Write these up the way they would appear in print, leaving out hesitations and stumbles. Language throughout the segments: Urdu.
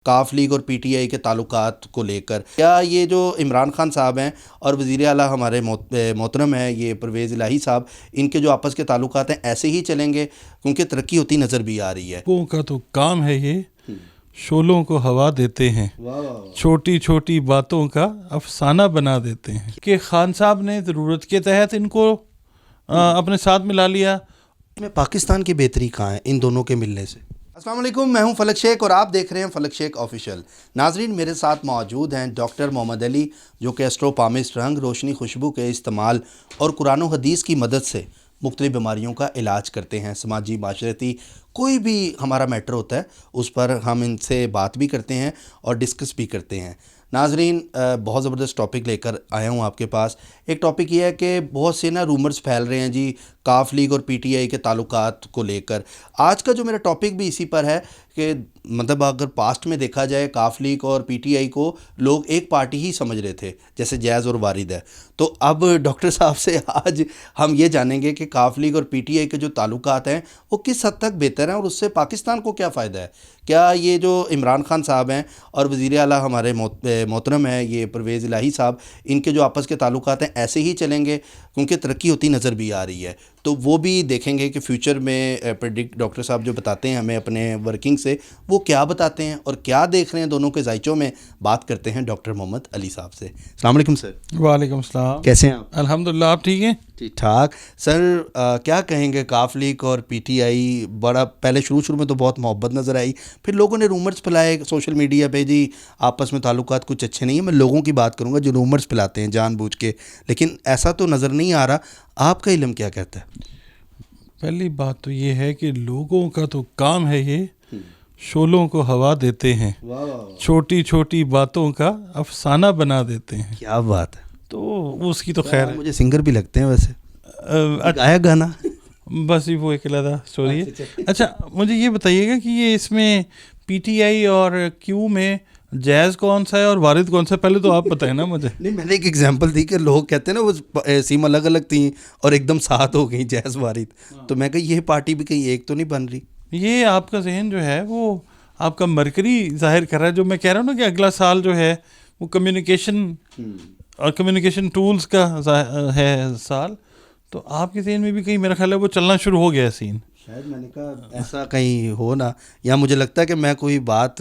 کاف لیگ اور پی ٹی آئی کے تعلقات کو لے کر کیا یہ جو عمران خان صاحب ہیں اور وزیر اعلیٰ ہمارے محترم ہیں یہ پرویز الہی صاحب، ان کے جو آپس کے تعلقات ہیں ایسے ہی چلیں گے؟ کیونکہ ترقی ہوتی نظر بھی آ رہی ہے. لوگوں کا تو کام ہے یہ شعلوں کو ہوا دیتے ہیں، چھوٹی چھوٹی باتوں کا افسانہ بنا دیتے ہیں. کہ خان صاحب نے ضرورت کے تحت ان کو اپنے ساتھ ملا لیا. میں پاکستان کی بہتری کہاں ہے ان دونوں کے ملنے سے؟ السلام علیکم، میں ہوں فلک شیخ اور آپ دیکھ رہے ہیں فلک شیخ آفیشیل. ناظرین، میرے ساتھ موجود ہیں ڈاکٹر محمد علی، جو کہ ایسٹرو پامسٹ رنگ روشنی خوشبو کے استعمال اور قرآن و حدیث کی مدد سے مختلف بیماریوں کا علاج کرتے ہیں. سماجی معاشرتی کوئی بھی ہمارا میٹر ہوتا ہے اس پر ہم ان سے بات بھی کرتے ہیں اور ڈسکس بھی کرتے ہیں. ناظرین، بہت زبردست ٹاپک لے کر آیا ہوں آپ کے پاس. ایک ٹاپک یہ ہے کہ بہت سے رومرز پھیل رہے ہیں جی کاف لیگ اور پی ٹی آئی کے تعلقات کو لے کر. آج کا جو میرا ٹاپک بھی اسی پر ہے کہ مطلب اگر پاسٹ میں دیکھا جائے کاف لیگ اور پی ٹی آئی کو لوگ ایک پارٹی ہی سمجھ رہے تھے، جیسے جیز اور وارد ہے. تو اب ڈاکٹر صاحب سے آج ہم یہ جانیں گے کہ کاف لیگ اور پی ٹی آئی کے جو تعلقات ہیں وہ کس حد تک بہتر ہیں اور اس سے پاکستان کو کیا فائدہ ہے. کیا یہ جو عمران خان صاحب ہیں اور وزیر اعلیٰ ہمارے محترم ہیں یہ پرویز الہی صاحب، ان کے جو آپس کے تعلقات ہیں ایسے ہی چلیں گے؟ کیونکہ ترقی ہوتی نظر بھی آ رہی ہے. تو وہ بھی دیکھیں گے کہ فیوچر میں پریڈکٹ ڈاکٹر صاحب جو بتاتے ہیں ہمیں اپنے ورکنگ سے، وہ کیا بتاتے ہیں اور کیا دیکھ رہے ہیں دونوں کے ذائچوں میں. بات کرتے ہیں ڈاکٹر محمد علی صاحب سے. السلام علیکم سر. وعلیکم السلام. کیسے ہیں آپ؟ الحمدللہ، آپ ٹھیک ہیں؟ ٹھیک ٹھاک. سر کیا کہیں گے کاف لیگ اور پی ٹی آئی؟ بڑا پہلے شروع میں تو بہت محبت نظر آئی، پھر لوگوں نے رومرز پھیلائے سوشل میڈیا پہ جی آپس میں تعلقات کچھ اچھے نہیں ہیں. میں لوگوں کی بات کروں گا جو رومرز پھیلاتے ہیں جان بوجھ کے، لیکن ایسا تو نظر نہیں آ رہا. آپ کا علم کیا کہتا ہے؟ پہلی بات تو یہ ہے کہ لوگوں کا تو کام ہے یہ شعلوں کو ہوا دیتے ہیں، چھوٹی چھوٹی باتوں کا افسانہ بنا دیتے ہیں. کیا بات ہے. تو اس کی تو خیر ہے. مجھے سنگر بھی لگتے ہیں ویسے. آیا گانا بس وہ ایک علیحدہ سٹوری ہے. اچھا مجھے یہ بتائیے گا کہ یہ اس میں پی ٹی آئی اور کیو میں جیز کون سا ہے اور وارد کون سا ہے؟ پہلے تو آپ بتائیں نا مجھے. نہیں، میں نے ایک ایگزامپل دی کہ لوگ کہتے ہیں نا وہ سیم الگ الگ تھیں اور ایک دم ساتھ ہو گئی جیز وارد، تو میں کہا یہ پارٹی بھی کہیں ایک تو نہیں بن رہی. یہ آپ کا ذہن جو ہے وہ آپ کا مرکری ظاہر کر رہا ہے. جو میں کہہ رہا ہوں نا کہ اگلا سال جو ہے وہ کمیونیکیشن اور کمیونیکیشن ٹولز کا ہے سال، تو آپ کے ذہن میں بھی کہیں میرا خیال ہے وہ چلنا شروع ہو گیا ہے سین. شاید میں نے کہا ایسا کہیں ہو نا، یا مجھے لگتا ہے کہ میں کوئی بات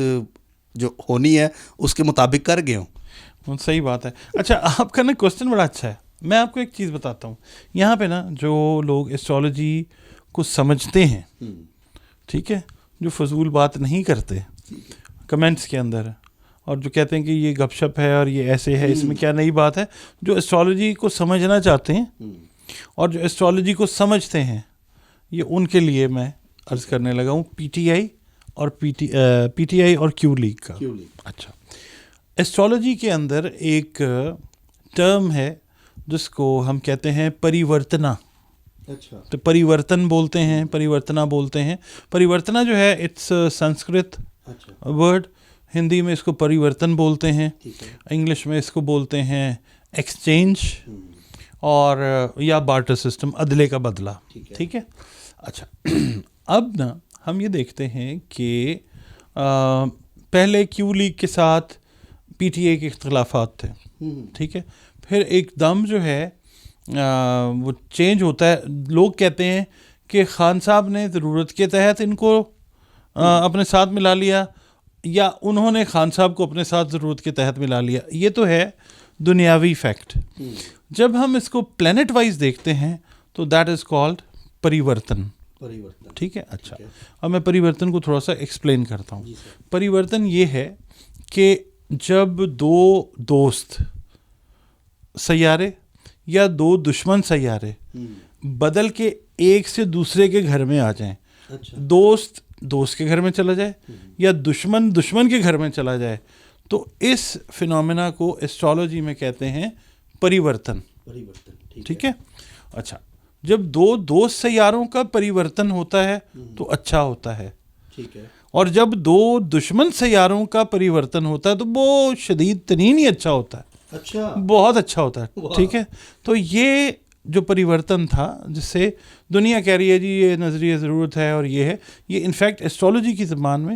جو ہونی ہے اس کے مطابق کر گیا ہوں. صحیح بات ہے. اچھا آپ کا نا کوسچن بڑا اچھا ہے. میں آپ کو ایک چیز بتاتا ہوں. یہاں پہ نا جو لوگ ایسٹرالوجی کو سمجھتے ہیں، ٹھیک ہے، جو فضول بات نہیں کرتے کمنٹس کے اندر اور جو کہتے ہیں کہ یہ گپ شپ ہے اور یہ ایسے ہے، اس میں کیا نئی بات ہے، جو ایسٹرالوجی کو سمجھنا چاہتے ہیں اور جو ایسٹرالوجی کو سمجھتے ہیں، یہ ان کے لیے میں عرض کرنے لگا ہوں پی ٹی آئی اور پی ٹی آئی اور کیو لیگ کا. اچھا، ایسٹرالوجی کے اندر ایک ٹرم ہے جس کو ہم کہتے ہیں پریورتنا. تو پریورتن بولتے ہیں، پریورتنا بولتے ہیں. پریورتنا جو ہے اٹس سنسکرت ورڈ. ہندی میں اس کو پریورتن بولتے ہیں، انگلش میں اس کو بولتے ہیں ایکسچینج اور یا بارٹر سسٹم، عدلے کا بدلہ. ٹھیک ہے. اچھا اب نا ہم یہ دیکھتے ہیں کہ پہلے کیو لیگ کے ساتھ پی ٹی آئی کے اختلافات تھے، ٹھیک ہے. پھر ایک دم جو ہے وہ چینج ہوتا ہے. لوگ کہتے ہیں کہ خان صاحب نے ضرورت کے تحت ان کو اپنے ساتھ ملا لیا یا انہوں نے خان صاحب کو اپنے ساتھ ضرورت کے تحت ملا لیا. یہ تو ہے دنیاوی فیکٹ. جب ہم اس کو پلانٹ وائز دیکھتے ہیں تو دیٹ از کالڈ پریورتن. ٹھیک ہے. اچھا اب میں پریورتن کو تھوڑا سا ایکسپلین کرتا ہوں. پریورتن یہ ہے کہ جب دو دوست سیارے یا دو دشمن سیارے بدل کے ایک سے دوسرے کے گھر میں آ جائیں، دوست دوست کے گھر میں چلا جائے یا دشمن دشمن کے گھر میں چلا جائے، تو اس فینومینا کو ایسٹرالوجی میں کہتے ہیں پریورتن. ٹھیک ہے. اچھا جب دو دوست سیاروں کا پریورتن ہوتا ہے تو اچھا ہوتا ہے، اور جب دو دشمن سیاروں کا پریورتن ہوتا ہے تو وہ شدید ترین ہی اچھا ہوتا ہے. بہت اچھا ہوتا ہے. ٹھیک ہے. تو یہ جو پریورتن تھا جس سے دنیا کہہ رہی ہے جی یہ نظریہ ضرورت ہے اور یہ ہے، یہ انفیکٹ ایسٹرالوجی کی زبان میں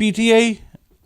PTI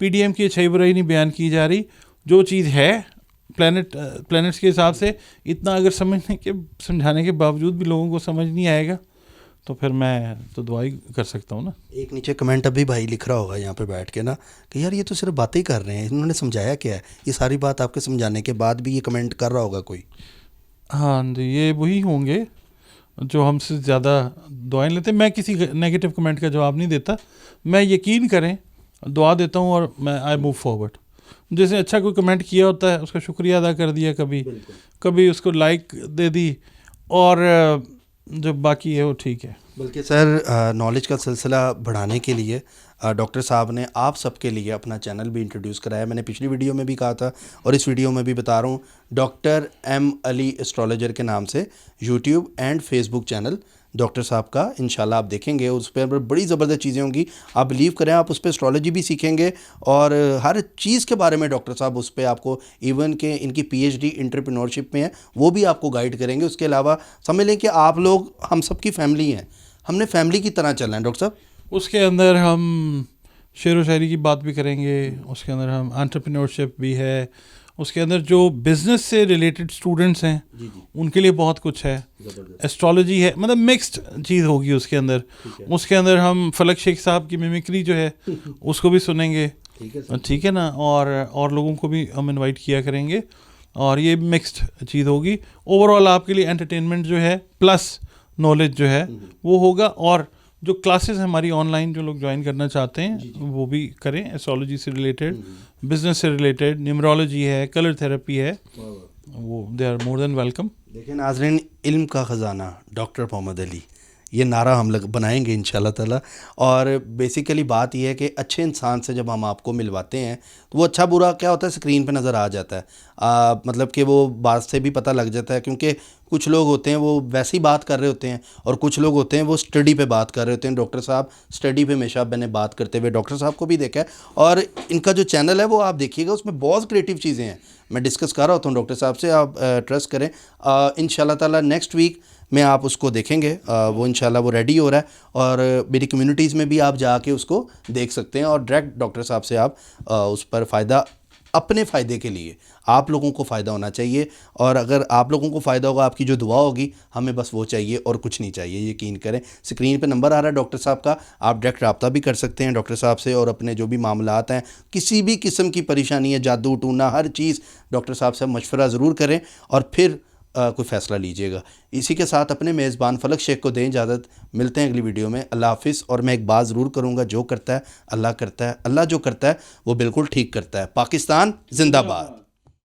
PDM کی اچھائی برائی نہیں بیان کی جا رہی. جو چیز ہے پلانٹس کے حساب سے اتنا اگر سمجھانے کے باوجود بھی لوگوں کو سمجھ نہیں آئے گا تو پھر میں تو دعائی کر سکتا ہوں نا. ایک نیچے کمنٹ ابھی بھائی لکھ رہا ہوگا یہاں پہ بیٹھ کے نا کہ یار یہ تو صرف باتیں ہی کر رہے ہیں, انہوں نے سمجھایا کیا ہے؟ یہ ساری بات آپ کے سمجھانے کے بعد بھی یہ کمنٹ کر رہا ہوگا کوئی. ہاں جی, یہ وہی ہوں گے جو ہم سے زیادہ دعائیں لیتے ہیں. میں کسی نیگیٹو کمنٹ کا جواب نہیں دیتا, میں یقین کریں دعا دیتا ہوں اور میں آئی موو فارورڈ. جیسے اچھا کوئی کمنٹ کیا ہوتا ہے اس کا شکریہ ادا کر دیا, کبھی اس کو لائک دے دی, اور جو باقی ہے وہ ٹھیک ہے. بلکہ سر نالج کا سلسلہ بڑھانے کے لیے ڈاکٹر صاحب نے آپ سب کے لیے اپنا چینل بھی انٹروڈیوس کرایا. میں نے پچھلی ویڈیو میں بھی کہا تھا اور اس ویڈیو میں بھی بتا رہا ہوں, ڈاکٹر ایم علی ایسٹرالوجر کے نام سے YouTube and Facebook channel doctor صاحب کا انشاءاللہ آپ دیکھیں گے. اس پہ بڑی زبردست چیزیں ہوں گی, آپ بلیو کریں, آپ اس پہ اسٹرالوجی بھی سیکھیں گے اور ہر چیز کے بارے میں ڈاکٹر صاحب اس پہ آپ کو, ایون کہ ان کی PhD انٹرپرینورشپ میں ہے, وہ بھی آپ کو گائیڈ کریں گے. اس کے علاوہ سمجھ لیں کہ آپ لوگ ہم سب کی فیملی ہیں, ہم نے فیملی کی طرح چلنا ہے ڈاکٹر صاحب. اس کے اندر ہم شعر و شاعری کی بات بھی کریں گے, اس کے اندر ہم انٹرپرینورشپ بھی ہے, اس کے اندر جو بزنس سے ریلیٹڈ اسٹوڈنٹس ہیں ان کے لیے بہت کچھ ہے, ایسٹرالوجی ہے, مطلب مکسڈ چیز ہوگی اس کے اندر. اس کے اندر ہم فلک شیخ صاحب کی میمکری جو ہے اس کو بھی سنیں گے, ٹھیک ہے نا, اور لوگوں کو بھی ہم انوائٹ کیا کریں گے, اور یہ مکسڈ چیز ہوگی. اوور آل آپ کے لیے انٹرٹینمنٹ جو ہے پلس نالج جو ہے وہ ہوگا. اور جو کلاسز ہماری آن لائن جو لوگ جوائن کرنا چاہتے ہیں وہ بھی کریں, ایسٹرالوجی سے ریلیٹڈ, بزنس سے ریلیٹڈ, نیمرولوجی ہے, کلر تھراپی ہے, وہ they are more than welcome. دیکھیں ناظرین, علم کا خزانہ ڈاکٹر محمد علی, یہ نعرہ ہم لوگ بنائیں گے انشاءاللہ تعالیٰ. اور بیسیکلی بات یہ ہے کہ اچھے انسان سے جب ہم آپ کو ملواتے ہیں تو وہ اچھا برا کیا ہوتا ہے اسکرین پہ نظر آ جاتا ہے, مطلب کہ وہ بات سے بھی پتہ لگ جاتا ہے. کیونکہ کچھ لوگ ہوتے ہیں وہ ویسی بات کر رہے ہوتے ہیں اور کچھ لوگ ہوتے ہیں وہ اسٹڈی پہ بات کر رہے ہوتے ہیں. ڈاکٹر صاحب اسٹڈی پہ ہمیشہ میں نے بات کرتے ہوئے ڈاکٹر صاحب کو بھی دیکھا ہے, اور ان کا جو چینل ہے وہ آپ دیکھیے گا, اس میں بہت کریٹیو چیزیں ہیں. میں ڈسکس کر رہا ہوتا ہوں ڈاکٹر صاحب سے, آپ ٹرسٹ کریں. انشاءاللہ تعالیٰ نیکسٹ ویک میں آپ اس کو دیکھیں گے, وہ انشاءاللہ وہ ریڈی ہو رہا ہے, اور میری کمیونٹیز میں بھی آپ جا کے اس کو دیکھ سکتے ہیں, اور ڈائریکٹ ڈاکٹر صاحب سے آپ اس پر فائدہ, اپنے فائدے کے لیے آپ لوگوں کو فائدہ ہونا چاہیے. اور اگر آپ لوگوں کو فائدہ ہوگا, آپ کی جو دعا ہوگی, ہمیں بس وہ چاہیے اور کچھ نہیں چاہیے. یقین کریں, اسکرین پہ نمبر آ رہا ہے ڈاکٹر صاحب کا, آپ ڈائریکٹ رابطہ بھی کر سکتے ہیں ڈاکٹر صاحب سے, اور اپنے جو بھی معاملات ہیں, کسی بھی قسم کی پریشانی ہے, جادو ٹونا, ہر چیز ڈاکٹر صاحب سے مشورہ ضرور کریں اور پھر کوئی فیصلہ لیجئے گا. اسی کے ساتھ اپنے میزبان فلک شیخ کو دیں اجازت, ملتے ہیں اگلی ویڈیو میں. اللہ حافظ. اور میں ایک بات ضرور کروں گا, جو کرتا ہے اللہ کرتا ہے, اللہ جو کرتا ہے وہ بالکل ٹھیک کرتا ہے. پاکستان زندہ باد.